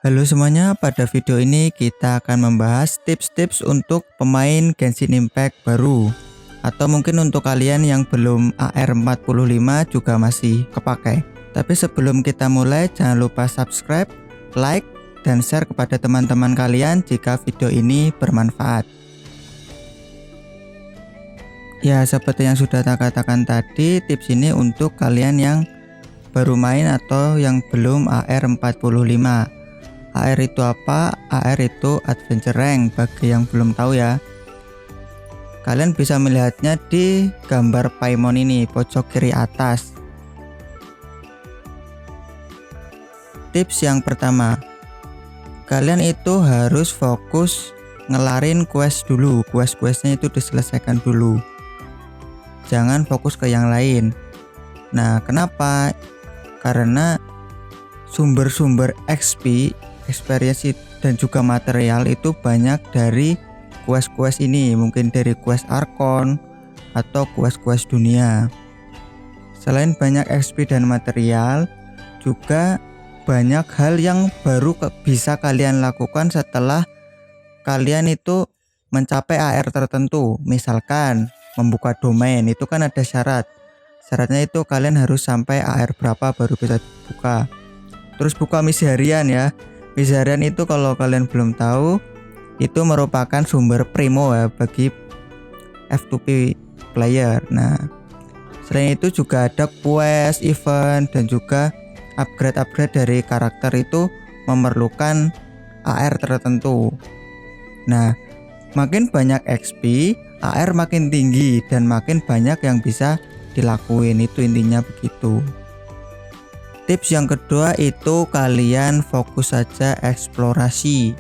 Halo semuanya, pada video ini kita akan membahas tips-tips untuk pemain Genshin Impact baru. Atau mungkin untuk kalian yang belum AR45 juga masih kepakai. Tapi sebelum kita mulai, jangan lupa subscribe, like, dan share kepada teman-teman kalian jika video ini bermanfaat. Ya, seperti yang sudah saya katakan tadi, tips ini untuk kalian yang baru main atau yang belum AR45. AR itu apa? AR itu Adventure Rank bagi yang belum tahu ya. Kalian bisa melihatnya di gambar Paimon ini, pojok kiri atas. Tips yang pertama, kalian itu harus fokus ngelarin quest dulu. Quest-questnya itu diselesaikan dulu. Jangan fokus ke yang lain. Nah, kenapa? Karena sumber-sumber XP, experience dan juga material itu banyak dari quest-quest ini, mungkin dari quest Archon atau quest-quest dunia. Selain banyak XP dan material, juga banyak hal yang baru bisa kalian lakukan setelah kalian itu mencapai AR tertentu. Misalkan membuka domain, itu kan ada syarat. Syaratnya itu kalian harus sampai AR berapa baru bisa buka. Terus buka misi harian ya. Misi harian itu kalau kalian belum tahu, itu merupakan sumber primo ya bagi F2P player. Nah, selain itu juga ada quest, event, dan juga upgrade-upgrade dari karakter itu memerlukan AR tertentu. Nah, makin banyak XP, AR makin tinggi dan makin banyak yang bisa dilakuin, itu intinya begitu. Tips yang kedua itu kalian fokus saja eksplorasi.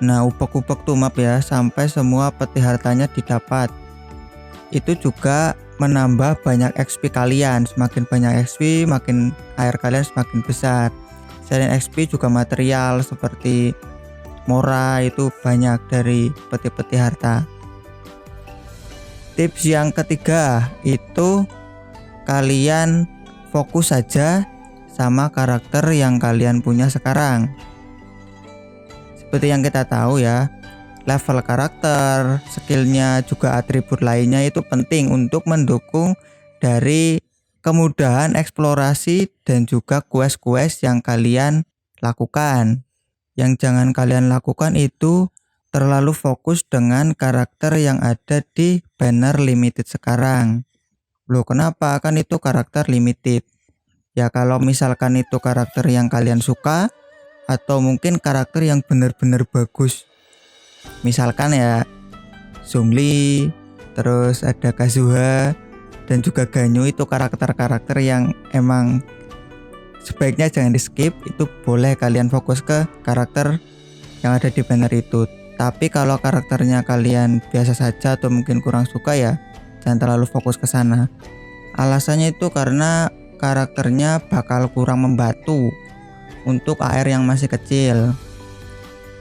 Nah, ubek-ubek tuh map ya sampai semua peti hartanya didapat. Itu juga menambah banyak XP kalian. Semakin banyak XP, makin AR kalian semakin besar. Selain XP juga material seperti Mora itu banyak dari peti-peti harta. Tips yang ketiga itu kalian fokus saja sama karakter yang kalian punya sekarang. Seperti yang kita tahu ya, level karakter, skillnya, juga atribut lainnya itu penting untuk mendukung dari kemudahan eksplorasi dan juga quest-quest yang kalian lakukan. Yang jangan kalian lakukan itu terlalu fokus dengan karakter yang ada di banner limited sekarang. Loh, kenapa? Kan itu karakter limited. Ya kalau misalkan itu karakter yang kalian suka atau mungkin karakter yang benar-benar bagus. Misalkan ya Zhongli, terus ada Kazuha dan juga Ganyu, itu karakter-karakter yang emang sebaiknya jangan di skip. Itu boleh kalian fokus ke karakter yang ada di banner itu. Tapi kalau karakternya kalian biasa saja atau mungkin kurang suka ya jangan terlalu fokus ke sana. Alasannya itu karena karakternya bakal kurang membantu untuk AR yang masih kecil.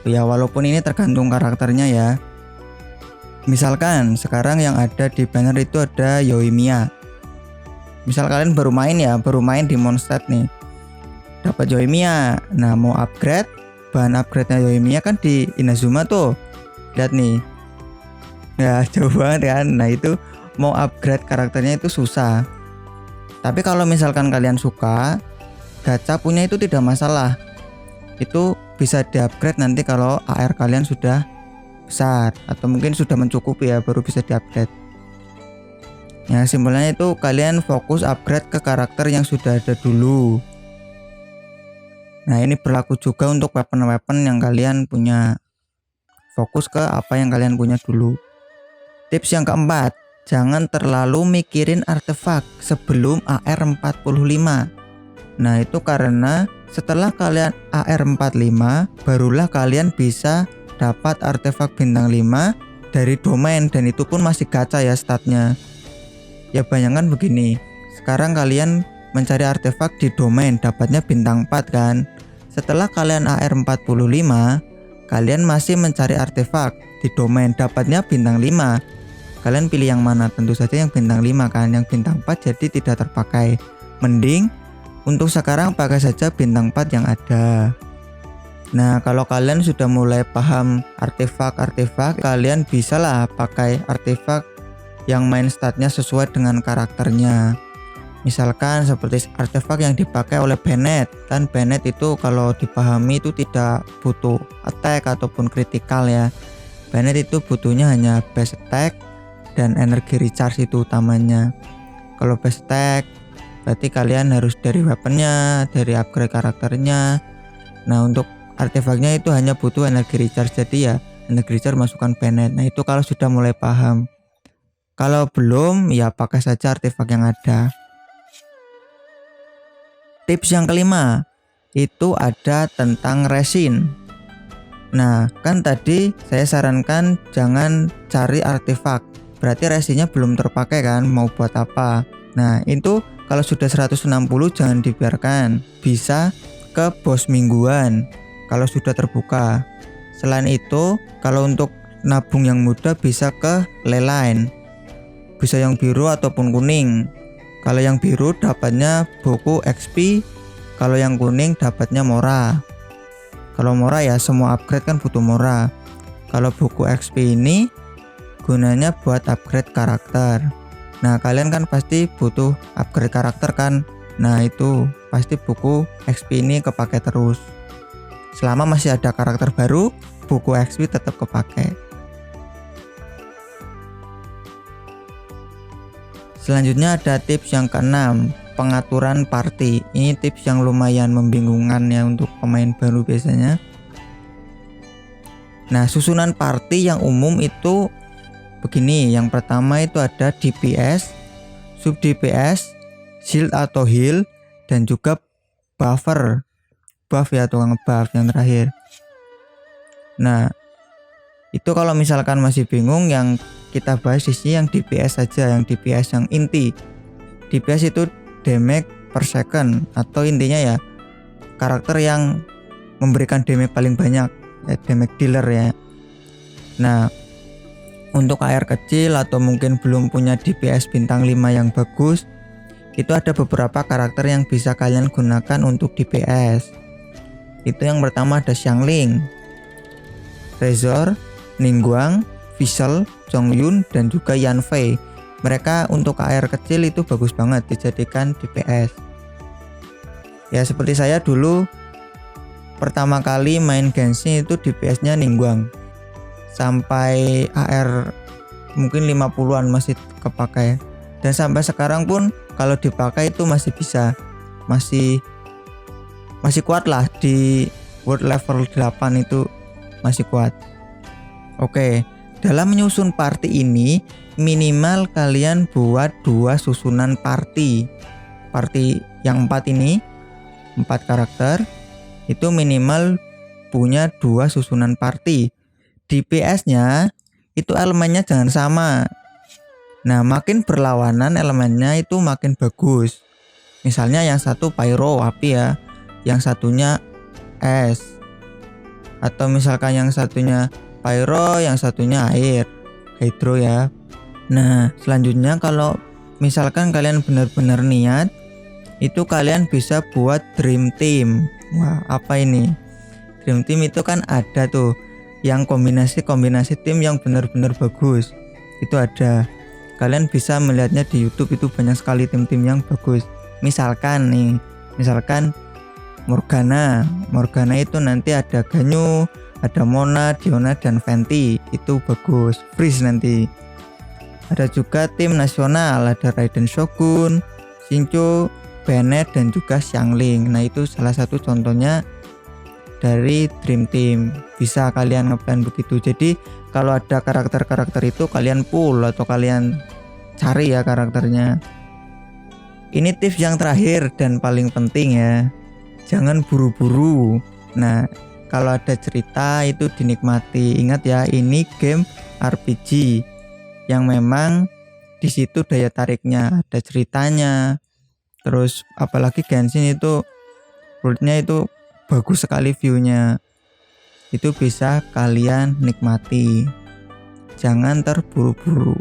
Ya walaupun ini tergantung karakternya ya. Misalkan sekarang yang ada di banner itu ada Yoimiya. Misal kalian baru main di Mondstadt nih, dapat Yoimiya. Nah, mau upgrade, bahan upgrade-nya Yoimiya kan di Inazuma tuh. Lihat nih. Ya jauh banget kan. Nah, itu mau upgrade karakternya itu susah. Tapi kalau misalkan kalian suka, gacha punya itu tidak masalah. Itu bisa di-upgrade nanti kalau AR kalian sudah besar atau mungkin sudah mencukupi ya, baru bisa di-upgrade. Ya, simpelnya itu kalian fokus upgrade ke karakter yang sudah ada dulu. Nah, ini berlaku juga untuk weapon-weapon yang kalian punya. Fokus ke apa yang kalian punya dulu. Tips yang keempat, jangan terlalu mikirin artefak sebelum AR45. Nah, itu karena setelah kalian AR45 barulah kalian bisa dapat artefak bintang 5 dari domain, dan itu pun masih gacha ya statnya. Ya bayangkan begini, sekarang kalian mencari artefak di domain dapatnya bintang 4 kan. Setelah kalian AR45, kalian masih mencari artefak di domain dapatnya bintang 5. Kalian pilih yang mana? Tentu saja yang bintang 5 kan, yang bintang 4 jadi tidak terpakai. Mending untuk sekarang pakai saja bintang 4 yang ada. Nah, kalau kalian sudah mulai paham artefak-artefak, kalian bisalah pakai artefak yang main statnya sesuai dengan karakternya. Misalkan seperti artefak yang dipakai oleh Bennett. Kan Bennett itu kalau dipahami itu tidak butuh attack ataupun critical ya. Bennett itu butuhnya hanya base attack dan energi recharge itu utamanya. Kalau base attack berarti kalian harus dari weaponnya, dari upgrade karakternya. Nah, untuk artefaknya itu hanya butuh energi recharge, jadi ya energi recharge masukkan Bennett. Nah, itu kalau sudah mulai paham. Kalau belum ya pakai saja artefak yang ada. Tips yang kelima itu ada tentang resin. Nah, kan tadi saya sarankan jangan cari artefak, berarti resinnya belum terpakai kan, mau buat apa. Nah, itu kalau sudah 160 jangan dibiarkan, bisa ke bos mingguan kalau sudah terbuka. Selain itu, kalau untuk nabung yang mudah bisa ke leyline, bisa yang biru ataupun kuning. Kalau yang biru dapatnya buku XP, kalau yang kuning dapatnya Mora. Kalau Mora ya semua upgrade kan butuh Mora. Kalau buku XP ini gunanya buat upgrade karakter. Nah, kalian kan pasti butuh upgrade karakter kan. Nah, itu pasti buku XP ini kepake terus. Selama masih ada karakter baru, buku XP tetap kepake. Selanjutnya ada tips yang keenam, pengaturan party. Ini tips yang lumayan membingungkan ya untuk pemain baru biasanya. Nah, susunan party yang umum itu begini. Yang pertama itu ada DPS, sub DPS, shield atau heal, dan juga buffer. Buff ya, tukang buff yang terakhir. Nah, itu kalau misalkan masih bingung, yang kita bahas di sini yang DPS saja, yang DPS yang inti. DPS itu damage per second, atau intinya ya karakter yang memberikan damage paling banyak, ya damage dealer ya. Nah, untuk AR kecil atau mungkin belum punya DPS bintang 5 yang bagus, itu ada beberapa karakter yang bisa kalian gunakan untuk DPS. Itu yang pertama ada Xiangling, Razor, Ningguang, Fischl, Chongyun, dan juga Yanfei. Mereka untuk AR kecil itu bagus banget dijadikan DPS. Ya seperti saya dulu pertama kali main Genshin itu DPS-nya Ningguang. Sampai AR mungkin 50-an masih kepakai. Dan sampai sekarang pun kalau dipakai itu masih bisa. Masih kuat lah, di world level 8 itu masih kuat. Oke, dalam menyusun party ini minimal kalian buat 2 susunan party. Party yang 4 ini, 4 karakter, itu minimal punya 2 susunan party. DPS-nya itu elemennya jangan sama. Nah, makin berlawanan elemennya itu makin bagus. Misalnya yang satu pyro api ya, yang satunya es. Atau misalkan yang satunya pyro, yang satunya air, hydro ya. Nah, selanjutnya kalau misalkan kalian benar-benar niat, itu kalian bisa buat dream team. Wah, apa ini? Dream team itu kan ada tuh yang kombinasi tim yang benar-benar bagus. Itu ada. Kalian bisa melihatnya di YouTube, itu banyak sekali tim-tim yang bagus. Misalkan Morgana itu nanti ada Ganyu, ada Mona, Diona, dan Venti. Itu bagus, freeze nanti. Ada juga tim nasional, ada Raiden Shogun, Shincho, Bennett, dan juga Xiangling. Nah, itu salah satu contohnya dari Dream Team. Bisa kalian ngeplan begitu. Jadi kalau ada karakter-karakter itu kalian pull atau kalian cari ya karakternya. Ini tips yang terakhir dan paling penting ya. Jangan buru-buru. Nah, kalau ada cerita itu dinikmati. Ingat ya, ini game RPG yang memang di situ daya tariknya, ada ceritanya. Terus apalagi Genshin itu worldnya itu bagus sekali view-nya. Itu bisa kalian nikmati. Jangan terburu-buru.